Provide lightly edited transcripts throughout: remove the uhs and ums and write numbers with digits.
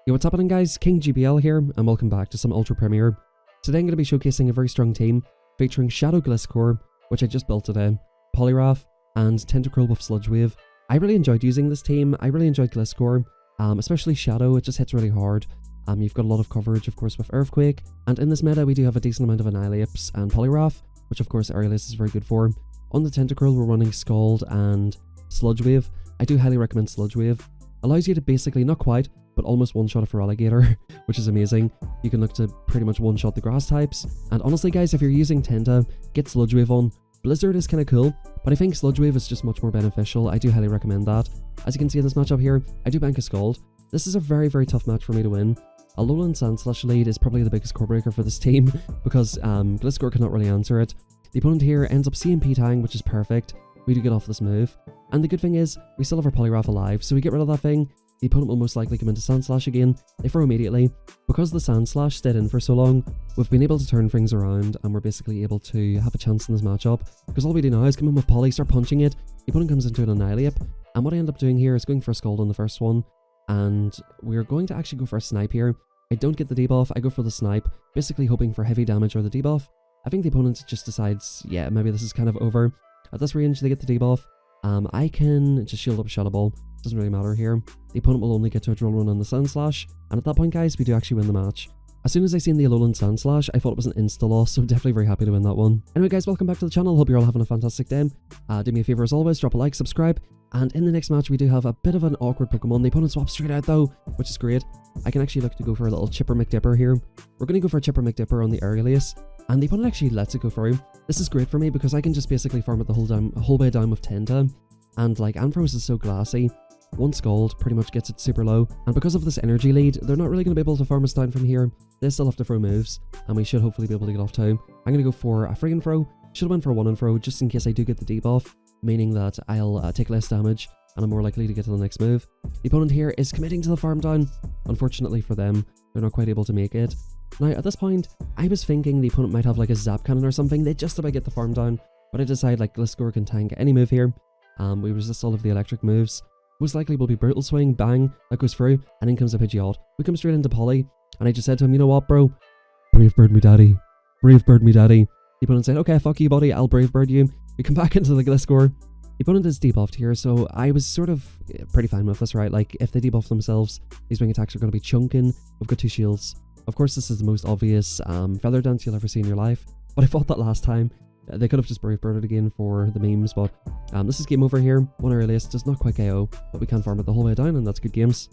Yo, what's happening guys? King GBL here, and welcome back to some Ultra Premiere. Today I'm going to be showcasing a very strong team, featuring Shadow Gliscor, which I just built today, Poliwrath, and Tentacruel with Sludge Wave. I really enjoyed using this team. I really enjoyed Gliscor, especially Shadow. It just hits really hard. You've got a lot of coverage, of course, with Earthquake, and in this meta we do have a decent amount of Annihilates and Poliwrath, which of course Aerialist is very good for. On the Tentacruel we're running Scald and Sludge Wave. I do highly recommend Sludge Wave. Allows you to basically, not quite, but almost one-shot a Feraligatr, which is amazing. You can look to pretty much one-shot the grass types. And honestly guys, if you're using Tenta, get Sludge Wave on. Blizzard is kind of cool, but I think Sludge Wave is just much more beneficial. I do highly recommend that. As you can see in this matchup here, I do bank a Scald. This is a very, very tough match for me to win. A Alolan Sandslash lead is probably the biggest core breaker for this team, because Gliscor cannot really answer it. The opponent here ends up CMP tying, which is perfect. We do get off this move. And the good thing is, we still have our Poliwrath alive, so we get rid of that thing. The opponent will most likely come into Sandslash again. They throw immediately. Because the Sandslash stayed in for so long, we've been able to turn things around, and we're basically able to have a chance in this matchup. Because all we do now is come in with Poly, start punching it. The opponent comes into an Annihilate, and what I end up doing here is going for a Scald on the first one, and we're going to actually go for a Snipe here. I don't get the debuff, I go for the Snipe, basically hoping for heavy damage or the debuff. I think the opponent just decides, yeah, maybe this is kind of over. At this range, they get the debuff. I can just shield up Shadow Ball. Doesn't really matter here. The opponent will only get to a drill run on the Sandslash, and at that point, guys, we do actually win the match. As soon as I seen the Alolan Sandslash, I thought it was an insta-loss, so definitely very happy to win that one. Anyway, guys, welcome back to the channel. Hope you're all having a fantastic day. Do me a favor as always, drop a like, subscribe, and in the next match, we do have a bit of an awkward Pokemon. The opponent swaps straight out, though, which is great. I can actually look to go for a little Chipper McDipper here. We're going to go for a Chipper McDipper on the Aerialist, and the opponent actually lets it go through. This is great for me because I can just basically farm it the whole way down with Tenta, and like Ampharos is so glassy. One Scald pretty much gets it super low, and because of this energy lead, they're not really going to be able to farm us down from here. They still have to throw moves, and we should hopefully be able to get off too. I'm going to go for a friggin' throw. Should have went for a 1-and-throw just in case I do get the debuff, meaning that I'll take less damage and I'm more likely to get to the next move. The opponent here is committing to the farm down. Unfortunately for them, they're not quite able to make it. Now at this point, I was thinking the opponent might have like a Zap Cannon or something. They just about get the farm down, but I decide like Gliscor can tank any move here. We resist all of the electric moves. Most likely will be Brutal Swing, bang, that goes through, and in comes a Pidgeot. We come straight into Poly, and I just said to him, you know what, bro? Brave bird me daddy. Brave bird me daddy. The opponent said, okay, fuck you, buddy, I'll brave bird you. We come back into the Gliscor. The opponent is debuffed here, so I was sort of pretty fine with this, right? Like, if they debuff themselves, these wing attacks are going to be chunking. We've got 2 shields. Of course, this is the most obvious Feather Dance you'll ever see in your life, but I thought that last time. They could have just brave birded again for the memes, but this is game over here. One Aerialist does not quite KO, but we can farm it the whole way down, and that's good games.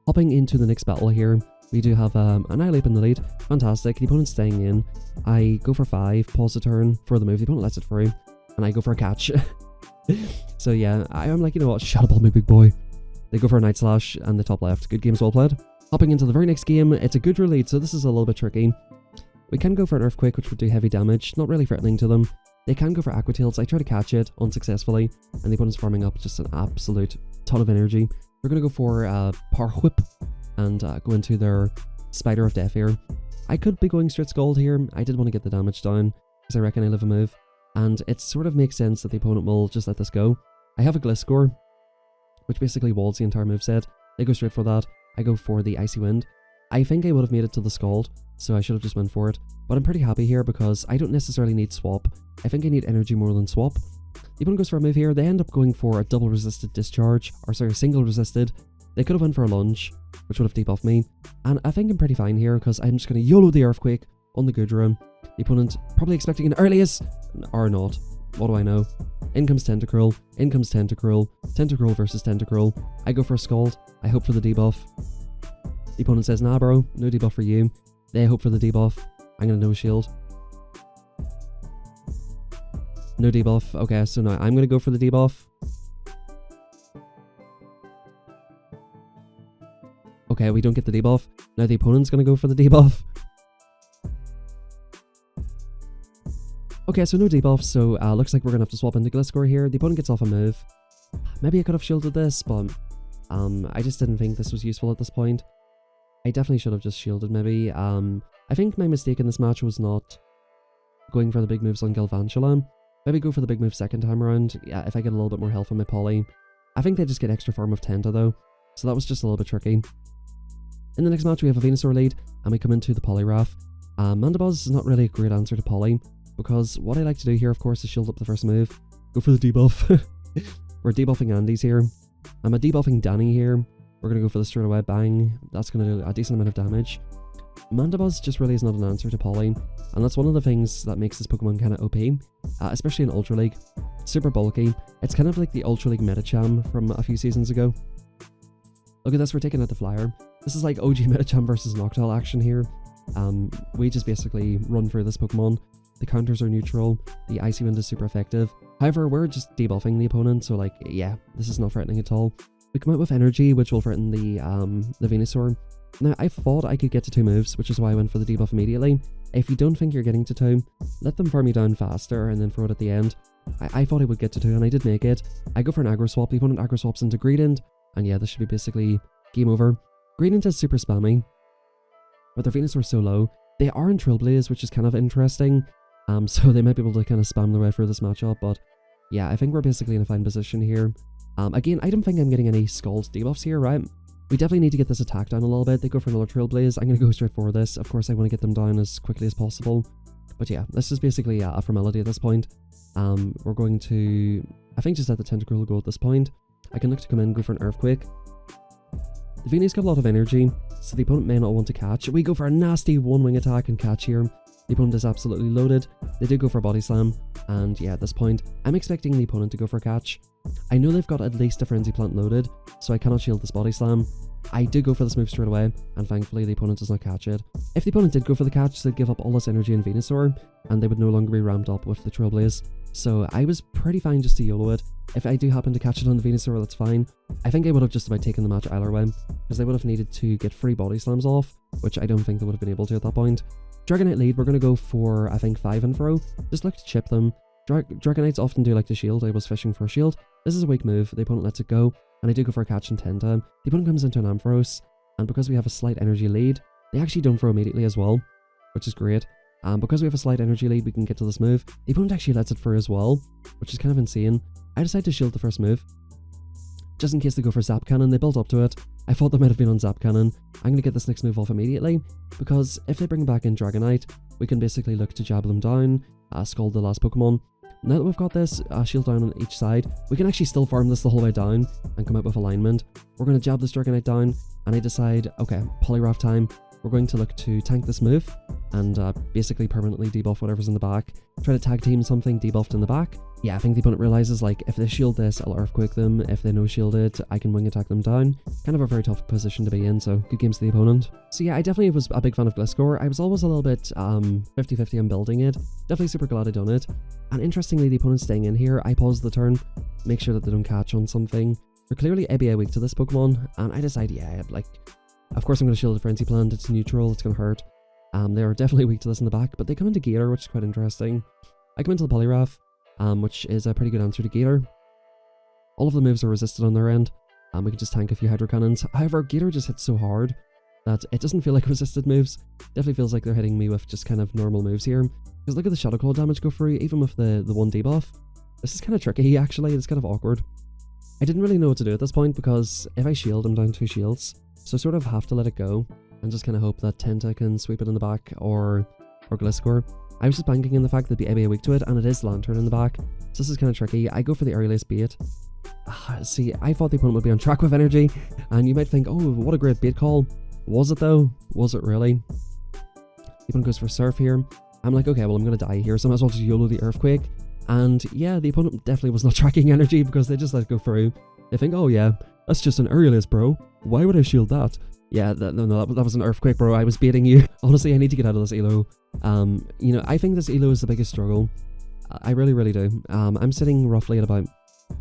Hopping into the next battle here, we do have Annihilate in the lead. Fantastic. The opponent's staying in. I go for 5, pause the turn for the move. The opponent lets it through, and I go for a catch. So yeah, I'm like, you know what, Shadow Ball me big boy. They go for a Night Slash and the top left. Good games, well played. Hopping into the very next game, it's a good lead, so this is a little bit tricky. We can go for an Earthquake, which would do heavy damage, not really threatening to them. They can go for Aqua Tails. I try to catch it unsuccessfully, and the opponent's farming up just an absolute ton of energy. They're going to go for Power Whip and go into their Spider of Death here. I could be going straight Scald here. I did want to get the damage down, because I reckon I live a move, and it sort of makes sense that the opponent will just let this go. I have a Gliscor, which basically walls the entire moveset. They go straight for that. I go for the Icy Wind. I think I would have made it to the Scald, so I should have just went for it. But I'm pretty happy here because I don't necessarily need Swap. I think I need energy more than Swap. The opponent goes for a move here. They end up going for a double resisted discharge, or sorry, single resisted. They could have went for a lunge, which would have debuffed me. And I think I'm pretty fine here because I'm just going to YOLO the Earthquake on the Goodra. The opponent probably expecting an Earliest, or not. What do I know? In comes Tentacruel. In comes Tentacruel. Tentacruel versus Tentacruel. I go for a Scald. I hope for the debuff. The opponent says, nah bro, no debuff for you. They hope for the debuff. I'm gonna no shield. No debuff. Okay, so now I'm gonna go for the debuff. Okay, we don't get the debuff. Now the opponent's gonna go for the debuff. Okay, so no debuff, so looks like we're gonna have to swap into Gliscor here. The opponent gets off a move. Maybe I could have shielded this, but I just didn't think this was useful at this point. I definitely should have just shielded, maybe. I think my mistake in this match was not going for the big moves on Galvantula. Maybe go for the big move second time around. Yeah, if I get a little bit more health on my Poly. I think they just get extra farm of Tenta though, so that was just a little bit tricky. In the next match, we have a Venusaur lead, and we come into the Poliwrath. Mandibuzz is not really a great answer to Poly, because what I like to do here, of course, is shield up the first move. Go for the debuff. We're debuffing Andy's here. I'm debuffing Danny here. We're going to go for the straight away bang. That's going to do a decent amount of damage. Mandibuzz just really is not an answer to Poly, and that's one of the things that makes this Pokemon kind of OP, especially in Ultra League. Super bulky. It's kind of like the Ultra League Medicham from a few seasons ago. Look at this, we're taking out the Flyer. This is like OG Medicham versus Noctowl action here. We just basically run through this Pokemon. The counters are neutral, the Icy Wind is super effective. However, we're just debuffing the opponent, so like, yeah, this is not threatening at all. We come out with Energy, which will threaten the Venusaur. Now, I thought I could get to 2 moves, which is why I went for the debuff immediately. If you don't think you're getting to 2, let them farm you down faster and then throw it at the end. I thought I would get to 2, and I did make it. I go for an aggro swap, the opponent aggro swaps into Greedent, and yeah, this should be basically game over. Greedent is super spammy, but their Venusaur is so low. They are in Trailblaze, which is kind of interesting, so they might be able to kind of spam their way through this matchup, but yeah, I think we're basically in a fine position here. Again, I don't think I'm getting any Scald debuffs here, right? We definitely need to get this attack down a little bit. They go for another Trailblaze. I'm going to go straight for this. Of course, I want to get them down as quickly as possible. But yeah, this is basically a formality at this point. We're going to, I think, just let the Tentacruel go at this point. I can look to come in, go for an Earthquake. The Venus got a lot of energy, so the opponent may not want to catch. We go for a nasty one-wing attack and catch here. The opponent is absolutely loaded. They do go for Body Slam, and yeah, at this point, I'm expecting the opponent to go for a catch. I know they've got at least a Frenzy Plant loaded, so I cannot shield this Body Slam. I do go for this move straight away, and thankfully the opponent does not catch it. If the opponent did go for the catch, they'd give up all this energy in Venusaur, and they would no longer be ramped up with the Trailblaze. So I was pretty fine just to YOLO it. If I do happen to catch it on the Venusaur, that's fine. I think I would have just about taken the match either way, because they would have needed to get 3 Body Slams off, which I don't think they would have been able to at that point. Dragonite lead, we're going to go for, I think, 5 and throw. Just look to chip them. Dragonites often do like to shield. I was fishing for a shield. This is a weak move. The opponent lets it go, and I do go for a catch in Tenta. The opponent comes into an Ampharos, and because we have a slight energy lead, they actually don't throw immediately as well, which is great. Because we have a slight energy lead, we can get to this move. The opponent actually lets it through as well, which is kind of insane. I decide to shield the first move, just in case they go for Zap Cannon. They built up to it. I thought they might have been on Zap Cannon. I'm going to get this next move off immediately, because if they bring back in Dragonite, we can basically look to jab them down, Scald the last Pokemon. Now that we've got this shield down on each side, we can actually still farm this the whole way down and come out with alignment. We're going to jab this Dragonite down, and I decide, okay, Poliwrath time. We're going to look to tank this move and basically permanently debuff whatever's in the back. Try to tag team something debuffed in the back. Yeah, I think the opponent realizes, like, if they shield this, I'll Earthquake them. If they no-shield it, I can wing attack them down. Kind of a very tough position to be in, so good games to the opponent. So yeah, I definitely was a big fan of Gliscor. I was always a little bit 50-50 on building it. Definitely super glad I done it. And interestingly, the opponent's staying in here. I pause the turn, make sure that they don't catch on something. They're clearly ABA weak to this Pokemon, and I decide, yeah, like, of course I'm going to shield a Frenzy Plant. It's neutral, it's going to hurt. They're definitely weak to this in the back, but they come into Gator, which is quite interesting. I come into the Poliwrath, which is a pretty good answer to Gator. All of the moves are resisted on their end, and we can just tank a few Hydro Cannons. However, Gator just hits so hard that it doesn't feel like resisted moves. Definitely feels like they're hitting me with just kind of normal moves here. Because look at the Shadow Claw damage go through, even with the 1 debuff. This is kind of tricky, actually. It's kind of awkward. I didn't really know what to do at this point, because if I shield, I'm down 2 shields. So I sort of have to let it go, and just kind of hope that Tenta can sweep it in the back, or Gliscor. I was just banking in the fact that the ABA weak to it, and it is Lantern in the back, so this is kind of tricky. I go for the Aerial Bait. See, I thought the opponent would be on track with energy, and you might think, oh, what a great bait call. Was it though? Was it really? The opponent goes for Surf here. I'm like, okay, well, I'm going to die here, so I might as well just YOLO the Earthquake. And yeah, the opponent definitely was not tracking energy, because they just let it go through. They think, oh yeah, that's just an Aerial, bro. Why would I shield that? Yeah, that was an Earthquake, bro. I was baiting you. Honestly, I need to get out of this elo. You know, I think this elo is the biggest struggle. I really, really do. I'm sitting roughly at about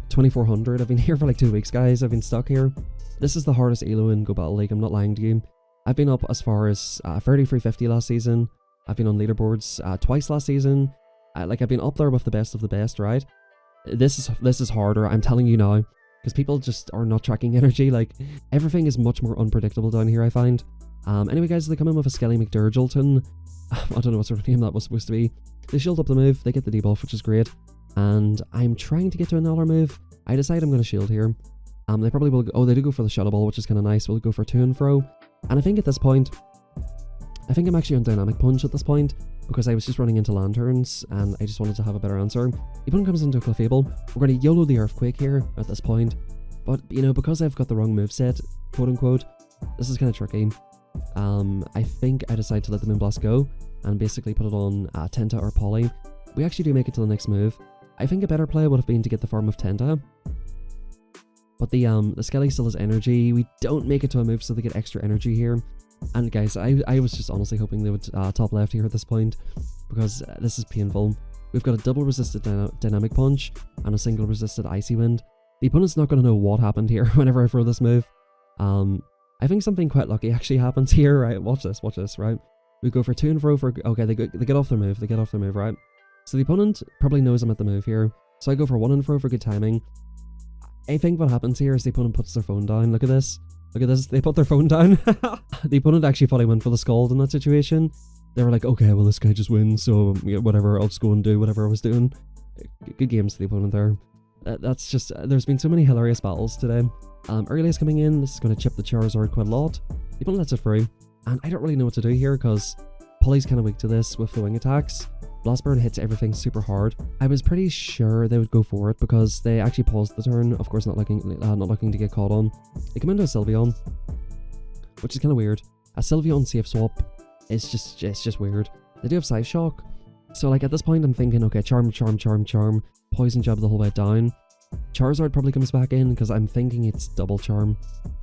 2400. I've been here for like 2 weeks, guys. I've been stuck here. This is the hardest elo in Go Battle League. I'm not lying to you. I've been up as far as 3350 last season. I've been on leaderboards twice last season. Like, I've been up there with the best of the best, right? This is harder. I'm telling you now. Because people just are not tracking energy. Like, everything is much more unpredictable down here, I find. Anyway, guys, they come in with a Skelly McDurgleton. I don't know what sort of name that was supposed to be. They shield up the move, they get the debuff, which is great. And I'm trying to get to another move. I decide I'm going to shield here. They probably will go, oh, they do go for the Shadow Ball, which is kind of nice. We'll go for 2 and fro. And I think at this point, I think I'm actually on Dynamic Punch at this point, because I was just running into Lanterns, and I just wanted to have a better answer. The opponent comes into Clefable. We're going to YOLO the Earthquake here at this point. But, you know, because I've got the wrong moveset, quote-unquote, this is kind of tricky. I think I decide to let the Moonblast go, and basically put it on Tenta or Poly. We actually do make it to the next move. I think a better play would have been to get the form of Tenta. But the Skelly still has energy. We don't make it to a move, so they get extra energy here. And guys, I was just honestly hoping they would top left here at this point, because this is painful. We've got a double resisted Dynamic Punch and a single resisted Icy Wind. The opponent's not going to know what happened here whenever I throw this move. I think something quite lucky actually happens here, right? Watch this, right? We go for 2 and fro for... Okay, they get off their move, right? So the opponent probably knows I'm at the move here. So I go for 1 and fro for good timing. I think what happens here is the opponent puts their phone down. Look at this. They put their phone down. The opponent actually thought I went for the Scald in that situation. They were like, okay, well, this guy just wins, so yeah, whatever, I'll just go and do whatever I was doing. Good games to the opponent there. That's just... there's been so many hilarious battles today. Earliest coming in, this is going to chip the Charizard quite a lot. The opponent lets it through, and I don't really know what to do here, because Poly's kind of weak to this with the wing attacks. Blast Burn hits everything super hard. I was pretty sure they would go for it because they actually paused the turn, of course not looking to get caught on. They come into a Sylveon, which is kind of weird. A Sylveon safe swap is just weird. They do have Scythe Shock, so like at this point I'm thinking, okay, Charm, Poison Jab the whole way down. Charizard probably comes back in because I'm thinking it's double Charm.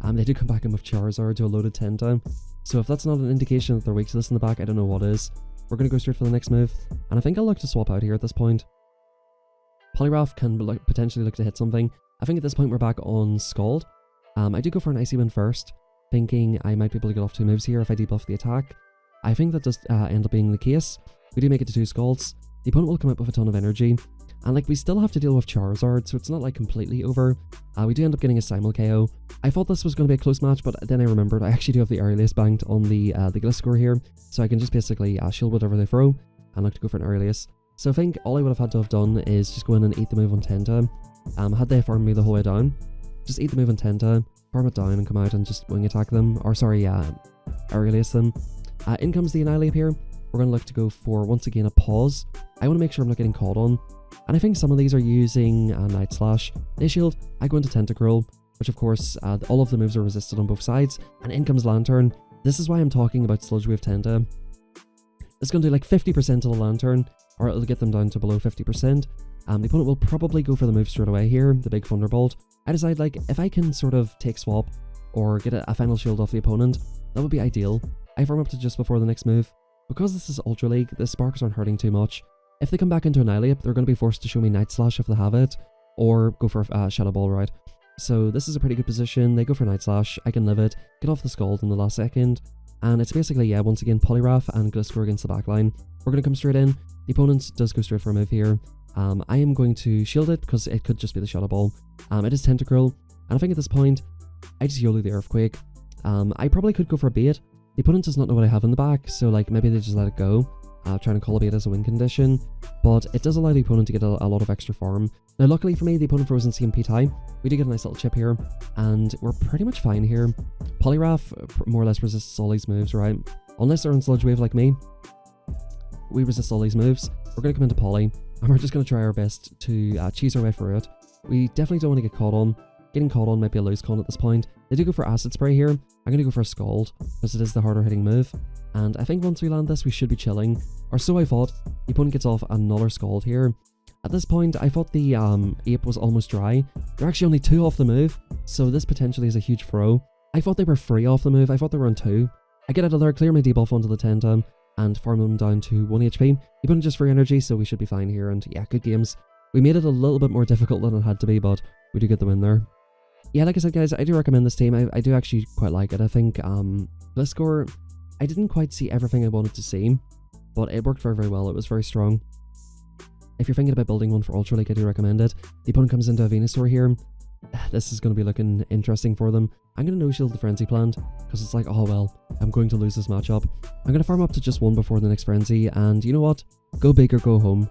They do come back in with Charizard to a loaded Tenta, so if that's not an indication that they're weak to this in the back, I don't know what is. We're going to go straight for the next move, and I think I'll look to swap out here at this point. Poliwrath can potentially look to hit something. I think at this point we're back on Scald. I do go for an Icy Wind first, thinking I might be able to get off 2 moves here if I debuff the attack. I think that does end up being the case. We do make it to 2 Scalds. The opponent will come out with a ton of energy, and like we still have to deal with Charizard, so it's not like completely over. We do end up getting a Simul KO. I thought this was going to be a close match, but then I remembered I actually do have the Aurelius banked on the Gliscor here, so I can just basically shield whatever they throw and look to go for an Aurelius. So I think all I would have had to have done is just go in and eat the move on Tenta. Had they farmed me the whole way down, just eat the move on Tenta, farm it down and come out and just wing attack them, or sorry, Aurelius them. In comes the Annihilate here. We're going to look to go for, once again, a pause. I want to make sure I'm not getting caught on. And I think some of these are using Night Slash. They shield, I go into Tentacruel, which of course, all of the moves are resisted on both sides. And in comes Lantern. This is why I'm talking about Sludge Wave Tenta. It's going to do like 50% of the Lantern, or it'll get them down to below 50%. The opponent will probably go for the move straight away here, the big Thunderbolt. I decide, like, if I can sort of take swap, or get a final shield off the opponent, that would be ideal. I farm up to just before the next move. Because this is Ultra League, the Sparks aren't hurting too much. If they come back into Annihilate, they're going to be forced to show me Night Slash if they have it, or go for Shadow Ball, right? So this is a pretty good position. They go for Night Slash, I can live it, get off the Scald in the last second, and it's basically, yeah, once again, Poliwrath and Gliscor against the backline. We're going to come straight in. The opponent does go straight for a move here. I am going to shield it because it could just be the Shadow Ball. It is Tentacruel, and I think at this point, I just YOLO the Earthquake. I probably could go for a bait. The opponent does not know what I have in the back, so like maybe they just let it go. Trying to call a bait as a win condition, but it does allow the opponent to get a lot of extra farm. Now luckily for me, the opponent froze in CMP tie. We do get a nice little chip here, and we're pretty much fine here. Poliwrath more or less resists all these moves, right? Unless they're on Sludge Wave like me. We resist all these moves. We're going to come into Poly, and we're just going to try our best to cheese our way through it. We definitely don't want to get caught on. Getting caught on might be a lose con at this point. They do go for Acid Spray here. I'm going to go for a Scald, because it is the harder hitting move. And I think once we land this, we should be chilling. Or so I thought. The opponent gets off another Scald here. At this point, I thought the Ape was almost dry. They're actually only 2 off the move, so this potentially is a huge throw. I thought they were 3 off the move. I thought they were on 2. I get out of there, clear my debuff onto the Tenta, and farm them down to 1 HP. The opponent just free energy, so we should be fine here. And yeah, good games. We made it a little bit more difficult than it had to be, but we do get the win there. Yeah, like I said, guys, I do recommend this team. I do actually quite like it. I think Gliscor, I didn't quite see everything I wanted to see, but it worked very, very well. It was very strong. If you're thinking about building one for Ultra League, I do recommend it. The opponent comes into a Venusaur here. This is going to be looking interesting for them. I'm going to no-shield the Frenzy Plant, because it's like, oh well, I'm going to lose this matchup. I'm going to farm up to just 1 before the next Frenzy, and you know what? Go big or go home.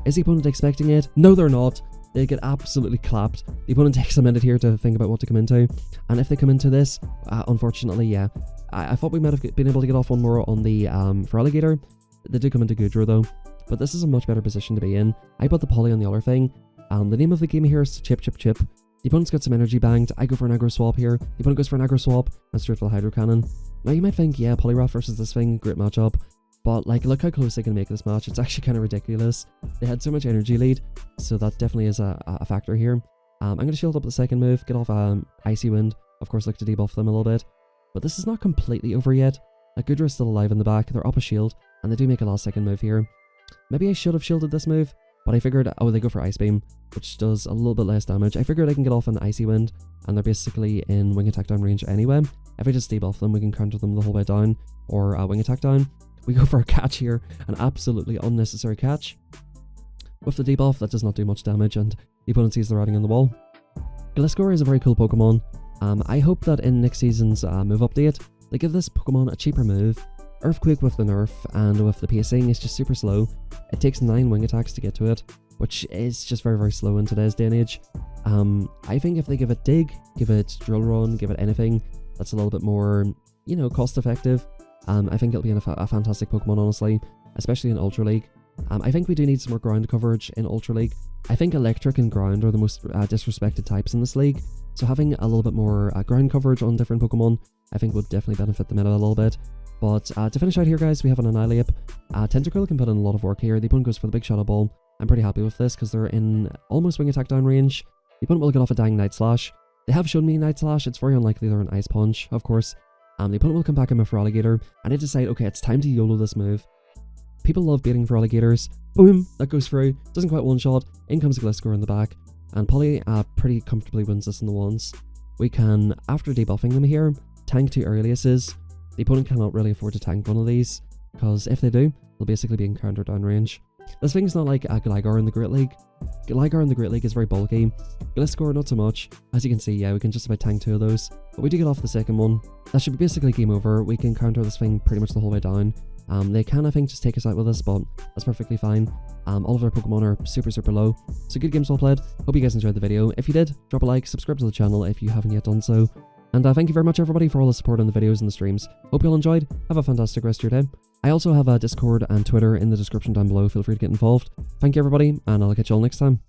Is the opponent expecting it? No, they're not. They get absolutely clapped. The opponent takes a minute here to think about what to come into, and if they come into this, unfortunately, yeah, I thought we might have been able to get off one more on the Feraligatr. They did come into Goodra though, but this is a much better position to be in. I put the Poly on the other thing. The name of the game here is Chip Chip Chip. The opponent's got some energy banked. I go for an aggro swap here. The opponent goes for an aggro swap and straight to the Hydro Cannon. Now you might think, yeah, Poliwrath versus this thing, great matchup. But like, look how close they can make this match. It's actually kind of ridiculous. They had so much energy lead, so that definitely is a factor here. I'm going to shield up the second move, get off Icy Wind. Of course, look to debuff them a little bit. But this is not completely over yet. Like, Goodra is still alive in the back. They're up a shield, and they do make a last second move here. Maybe I should have shielded this move, but I figured, oh, they go for Ice Beam, which does a little bit less damage. I figured I can get off an Icy Wind, and they're basically in Wing Attack down range anyway. If I just debuff them, we can counter them the whole way down, or Wing Attack down. We go for a catch here, an absolutely unnecessary catch. With the debuff, that does not do much damage, and the opponent sees the writing on the wall. Gliscor is a very cool Pokemon. I hope that in next season's move update, they give this Pokemon a cheaper move. Earthquake with the nerf, and with the pacing, it's just super slow. It takes 9 wing attacks to get to it, which is just very, very slow in today's day and age. I think if they give it Dig, give it Drill Run, give it anything that's a little bit more, you know, cost effective, I think it'll be a fantastic Pokemon, honestly, especially in Ultra League. I think we do need some more ground coverage in Ultra League. I think Electric and Ground are the most disrespected types in this league, so having a little bit more ground coverage on different Pokemon, I think would definitely benefit the meta a little bit. But to finish out here, guys, we have an Annihilate. Tentacruel can put in a lot of work here. The opponent goes for the big Shadow Ball. I'm pretty happy with this because they're in almost Wing Attack down range. The opponent will get off a Dying Night Slash. They have shown me Night Slash. It's very unlikely they're an Ice Punch, of course. The opponent will come back in with Feraligatr, and I decide, okay, it's time to YOLO this move. People love baiting Feraligatrs. Boom! That goes through. Doesn't quite one-shot. In comes Gliscor in the back. And Poly pretty comfortably wins this in the ones. We can, after debuffing them here, tank 2 Aureliuses. The opponent cannot really afford to tank one of these, because if they do, they'll basically be encountered downrange. This thing's not like a Gligar in the Great League. Gligar in the Great League is very bulky. Gliscor, not so much. As you can see, yeah, we can just about tank 2 of those. But we do get off the second one. That should be basically game over. We can counter this thing pretty much the whole way down. They can, I think, just take us out with this, but that's perfectly fine. All of their Pokemon are super, super low. So good games well played. Hope you guys enjoyed the video. If you did, drop a like, subscribe to the channel if you haven't yet done so. And thank you very much, everybody, for all the support on the videos and the streams. Hope you all enjoyed. Have a fantastic rest of your day. I also have a Discord and Twitter in the description down below. Feel free to get involved. Thank you, everybody, and I'll catch you all next time.